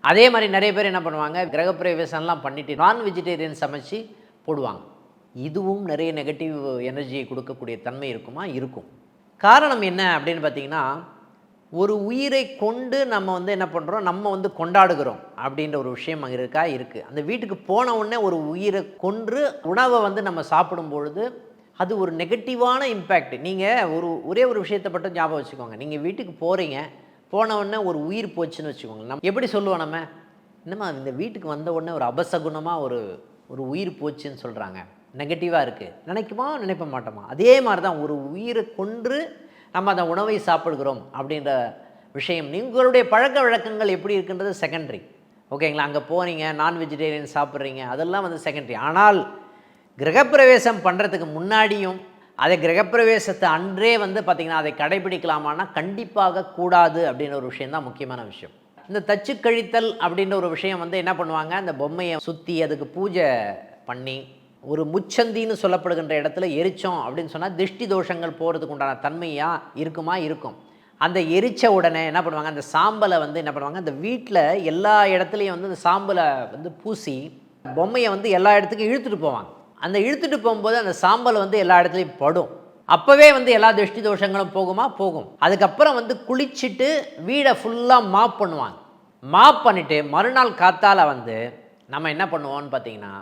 அதே மாதிரி நிறைய பேர் என்ன பண்ணுவாங்க, கிரகப்பிரவேசம்லாம் பண்ணிவிட்டு நான் வெஜிடேரியன் சமைச்சு போடுவாங்க. இதுவும் நிறைய நெகட்டிவ் எனர்ஜியை கொடுக்கக்கூடிய தன்மை இருக்குமா? இருக்கும். காரணம் என்ன அப்படின்னு பார்த்தீங்கன்னா, ஒரு உயிரை கொண்டு நம்ம வந்து என்ன பண்ணுறோம், நம்ம வந்து கொண்டாடுகிறோம் அப்படின்ற ஒரு விஷயம் அங்கே இருக்குது. அந்த வீட்டுக்கு போன உடனே ஒரு உயிரை கொன்று உணவை வந்து நம்ம சாப்பிடும் பொழுது அது ஒரு நெகட்டிவான இம்பேக்ட். நீங்கள் ஒரே ஒரு விஷயத்தை மட்டும் ஞாபகம் வச்சுக்கோங்க. நீங்கள் வீட்டுக்கு போகிறீங்க, போன உடனே ஒரு உயிர் போச்சுன்னு வச்சுக்கோங்க. நம்ம எப்படி சொல்லுவோம், நம்ம என்னம்மா இந்த வீட்டுக்கு வந்த உடனே ஒரு அபசகுணமாக ஒரு உயிர் போச்சுன்னு சொல்கிறாங்க, நெகட்டிவாக இருக்குது, நினைப்ப மாட்டோமா? அதே மாதிரி தான் ஒரு உயிரை கொன்று நம்ம அந்த உணவை சாப்பிடுகிறோம் அப்படின்ற விஷயம். உங்களுடைய பழக்க வழக்கங்கள் எப்படி இருக்குன்றது செகண்டரி, ஓகேங்களா? அங்கே போகிறீங்க, நான் வெஜிடேரியன் சாப்பிட்றீங்க, அதெல்லாம் வந்து செகண்டரி. ஆனால் கிரகப்பிரவேசம் பண்ணுறதுக்கு முன்னாடியும் அதை கிரகப்பிரவேசத்தை அன்றே வந்து பார்த்திங்கன்னா அதை கடைபிடிக்கலாமான்னா கண்டிப்பாக கூடாது அப்படின்ற ஒரு விஷயம் தான் முக்கியமான விஷயம். இந்த தச்சு கழித்தல் அப்படின்ற ஒரு விஷயம் வந்து என்ன பண்ணுவாங்க, அந்த பொம்மையை சுற்றி அதுக்கு பூஜை பண்ணி ஒரு முச்சந்தின்னு சொல்லப்படுகின்ற இடத்துல எரித்தோம் அப்படின்னு சொன்னால் திருஷ்டி தோஷங்கள் போகிறதுக்கு உண்டான தன்மையாக இருக்குமா? இருக்கும். அந்த எரித்த உடனே என்ன பண்ணுவாங்க, அந்த சாம்பலை வந்து என்ன பண்ணுவாங்க, அந்த வீட்டில் எல்லா இடத்துலையும் வந்து அந்த சாம்பலை வந்து பூசி பொம்மையை வந்து எல்லா இடத்துக்கும் இழுத்துட்டு போவாங்க. அந்த இழுத்துட்டு போகும்போது அந்த சாம்பல் வந்து எல்லா இடத்துலையும் படும். அப்போவே வந்து எல்லா திருஷ்டி தோஷங்களும் போகுமா? போகும். அதுக்கப்புறம் வந்து குளிச்சுட்டு வீடை ஃபுல்லாக மாப் பண்ணுவாங்க. மாப் பண்ணிவிட்டு மறுநாள் காத்தால் வந்து நம்ம என்ன பண்ணுவோம்னு பார்த்தீங்கன்னா